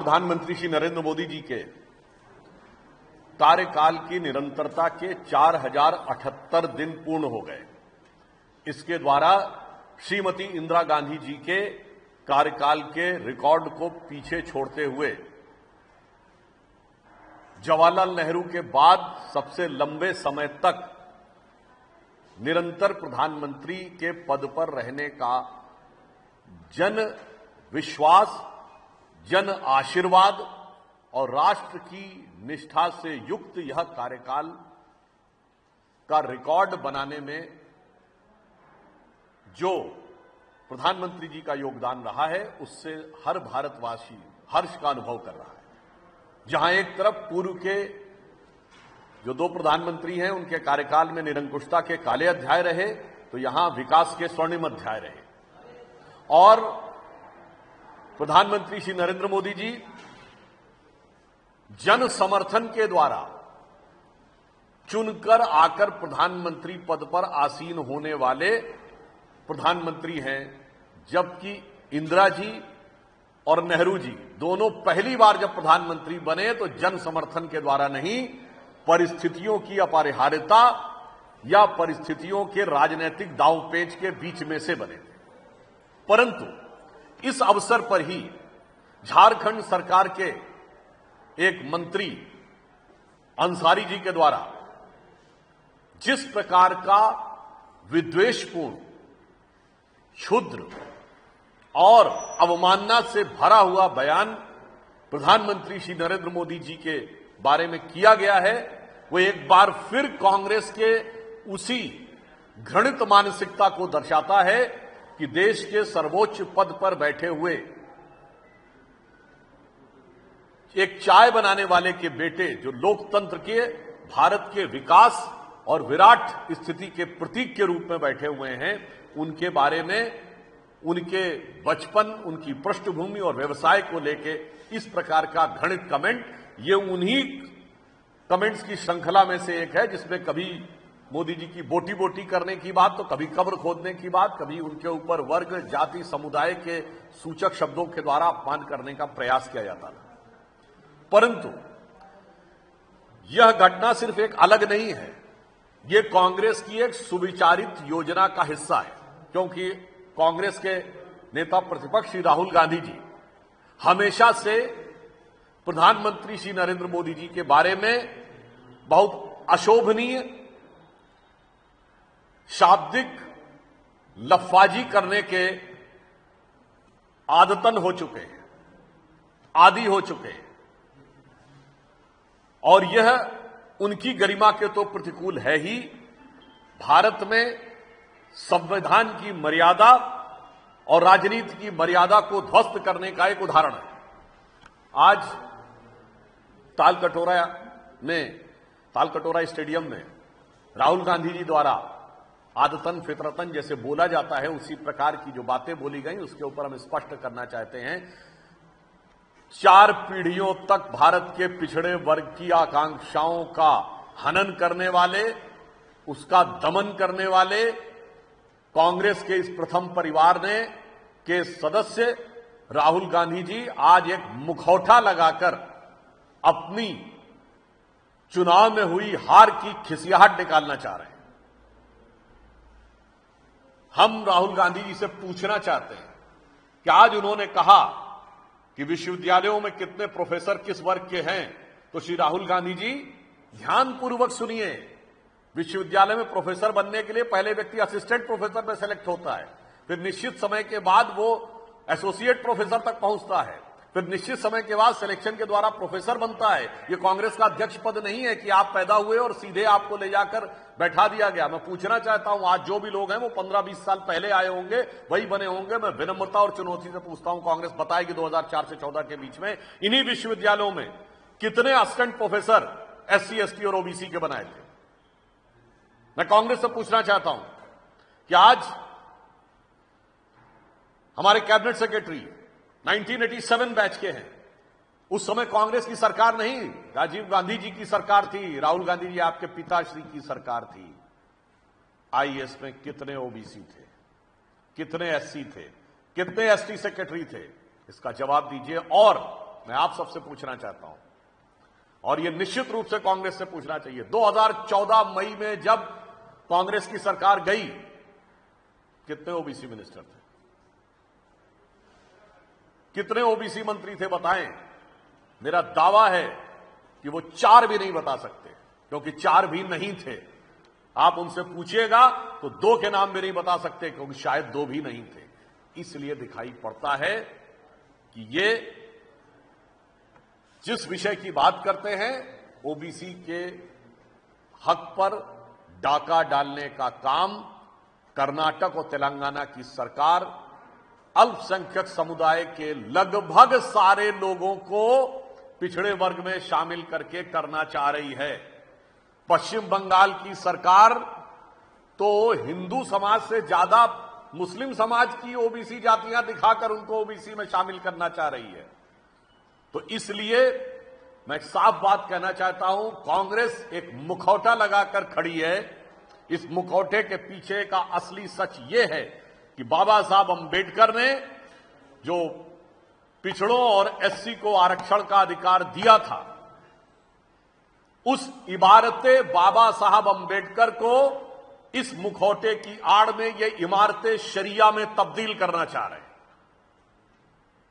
प्रधानमंत्री श्री नरेंद्र मोदी जी के कार्यकाल की निरंतरता के 4078 दिन पूर्ण हो गए। इसके द्वारा श्रीमती इंदिरा गांधी जी के कार्यकाल के रिकॉर्ड को पीछे छोड़ते हुए जवाहरलाल नेहरू के बाद सबसे लंबे समय तक निरंतर प्रधानमंत्री के पद पर रहने का जन विश्वास, जन आशीर्वाद और राष्ट्र की निष्ठा से युक्त यह कार्यकाल का रिकॉर्ड बनाने में जो प्रधानमंत्री जी का योगदान रहा है, उससे हर भारतवासी हर्ष का अनुभव कर रहा है। जहां एक तरफ पूर्व के जो दो प्रधानमंत्री हैं, उनके कार्यकाल में निरंकुशता के काले अध्याय रहे, तो यहां विकास के स्वर्णिम अध्याय रहे। और प्रधानमंत्री श्री नरेंद्र मोदी जी जन समर्थन के द्वारा चुनकर आकर प्रधानमंत्री पद पर आसीन होने वाले प्रधानमंत्री हैं, जबकि इंदिरा जी और नेहरू जी दोनों पहली बार जब प्रधानमंत्री बने तो जन समर्थन के द्वारा नहीं, परिस्थितियों की अपरिहार्यता या परिस्थितियों के राजनीतिक दांवपेच के बीच में से बने थे। परंतु इस अवसर पर ही झारखंड सरकार के एक मंत्री अंसारी जी के द्वारा जिस प्रकार का विद्वेषपूर्ण, क्षुद्र और अवमानना से भरा हुआ बयान प्रधानमंत्री श्री नरेंद्र मोदी जी के बारे में किया गया है, वो एक बार फिर कांग्रेस के उसी घृणित मानसिकता को दर्शाता है कि देश के सर्वोच्च पद पर बैठे हुए एक चाय बनाने वाले के बेटे, जो लोकतंत्र के, भारत के विकास और विराट स्थिति के प्रतीक के रूप में बैठे हुए हैं, उनके बारे में, उनके बचपन, उनकी पृष्ठभूमि और व्यवसाय को लेके इस प्रकार का घृणित कमेंट, ये उन्हीं कमेंट्स की श्रृंखला में से एक है जिसमें कभी मोदी जी की बोटी बोटी करने की बात, तो कभी कब्र खोदने की बात, कभी उनके ऊपर वर्ग, जाति, समुदाय के सूचक शब्दों के द्वारा अपमान करने का प्रयास किया जाता था। परंतु यह घटना सिर्फ एक अलग नहीं है, यह कांग्रेस की एक सुविचारित योजना का हिस्सा है, क्योंकि कांग्रेस के नेता प्रतिपक्ष श्री राहुल गांधी जी हमेशा से प्रधानमंत्री श्री नरेंद्र मोदी जी के बारे में बहुत अशोभनीय, शाब्दिक लफाजी करने के आदतन हो चुके हैं, आदी हो चुके हैं, और यह उनकी गरिमा के तो प्रतिकूल है ही, भारत में संविधान की मर्यादा और राजनीति की मर्यादा को ध्वस्त करने का एक उदाहरण है। आज तालकटोरा स्टेडियम में राहुल गांधी जी द्वारा आदतन फितरतन जैसे बोला जाता है, उसी प्रकार की जो बातें बोली गई, उसके ऊपर हम स्पष्ट करना चाहते हैं। 4 पीढ़ियों तक भारत के पिछड़े वर्ग की आकांक्षाओं का हनन करने वाले, उसका दमन करने वाले कांग्रेस के इस प्रथम परिवार के सदस्य राहुल गांधी जी आज एक मुखौटा लगाकर अपनी चुनाव में हुई हार की खिसियाहट निकालना चाह रहे हैं। हम राहुल गांधी जी से पूछना चाहते हैं कि आज उन्होंने कहा कि विश्वविद्यालयों में कितने प्रोफेसर किस वर्ग के हैं, तो श्री राहुल गांधी जी ध्यानपूर्वक सुनिए। विश्वविद्यालय में प्रोफेसर बनने के लिए पहले व्यक्ति असिस्टेंट प्रोफेसर में सेलेक्ट होता है, फिर निश्चित समय के बाद वो एसोसिएट प्रोफेसर तक पहुंचता है, फिर निश्चित समय के बाद सिलेक्शन के द्वारा प्रोफेसर बनता है। ये कांग्रेस का अध्यक्ष पद नहीं है कि आप पैदा हुए और सीधे आपको ले जाकर बैठा दिया गया। मैं पूछना चाहता हूं, आज जो भी लोग हैं वो 15-20 साल पहले आए होंगे, वही बने होंगे। मैं विनम्रता और चुनौती से पूछता हूं, कांग्रेस बताएगी 2004 से 14 के बीच में इन्हीं विश्वविद्यालयों में कितने असिस्टेंट प्रोफेसर SC, ST और OBC के बनाए थे? मैं कांग्रेस से पूछना चाहता हूं कि आज हमारे कैबिनेट सेक्रेटरी 1987 बैच के हैं। उस समय कांग्रेस की सरकार नहीं, राजीव गांधी जी की सरकार थी, राहुल गांधी जी आपके पिताश्री की सरकार थी। IAS में कितने OBC थे, कितने SC थे, कितने ST सेक्रेटरी थे? इसका जवाब दीजिए। और मैं आप सबसे पूछना चाहता हूं, और यह निश्चित रूप से कांग्रेस से पूछना चाहिए। 2014 मई में जब कांग्रेस की सरकार गई, कितने ओबीसी मिनिस्टर थे, कितने ओबीसी मंत्री थे बताएं। मेरा दावा है कि वो 4 भी नहीं बता सकते, क्योंकि 4 भी नहीं थे। आप उनसे पूछिएगा तो 2 के नाम भी नहीं बता सकते, क्योंकि शायद 2 भी नहीं थे। इसलिए दिखाई पड़ता है कि ये जिस विषय की बात करते हैं, ओबीसी के हक पर डाका डालने का काम कर्नाटक और तेलंगाना की सरकार अल्पसंख्यक समुदाय के लगभग सारे लोगों को पिछड़े वर्ग में शामिल करके करना चाह रही है। पश्चिम बंगाल की सरकार तो हिंदू समाज से ज्यादा मुस्लिम समाज की ओबीसी जातियां दिखाकर उनको ओबीसी में शामिल करना चाह रही है। तो इसलिए मैं साफ बात कहना चाहता हूं, कांग्रेस एक मुखौटा लगाकर खड़ी है। इस मुखौटे के पीछे का असली सच यह है कि बाबा साहब अंबेडकर ने जो पिछड़ों और एससी को आरक्षण का अधिकार दिया था, उस इबारतें बाबा साहब अंबेडकर को इस मुखौटे की आड़ में ये इमारतें शरिया में तब्दील करना चाह रहे हैं।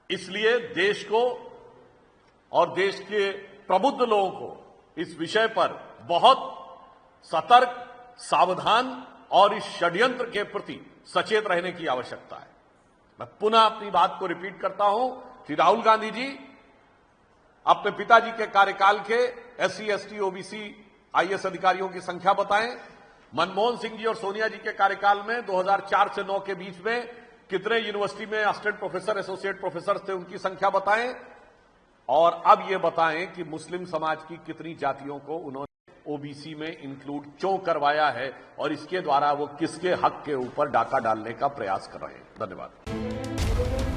इसलिए देश को और देश के प्रबुद्ध लोगों को इस विषय पर बहुत सतर्क, सावधान और इस षड्यंत्र के प्रति सचेत रहने की आवश्यकता है। मैं पुनः अपनी बात को रिपीट करता हूं कि राहुल गांधी जी अपने पिताजी के कार्यकाल के एससी, एसटी, ओबीसी, आईएएस अधिकारियों की संख्या बताएं। मनमोहन सिंह जी और सोनिया जी के कार्यकाल में 2004 से 9 के बीच में कितने यूनिवर्सिटी में असिस्टेंट प्रोफेसर, एसोसिएट प्रोफेसर थे, उनकी संख्या बताएं। और अब यह बताएं कि मुस्लिम समाज की कितनी जातियों को उन्होंने ओबीसी में इंक्लूड क्यों करवाया है, और इसके द्वारा वो किसके हक के ऊपर डाका डालने का प्रयास कर रहे हैं। धन्यवाद।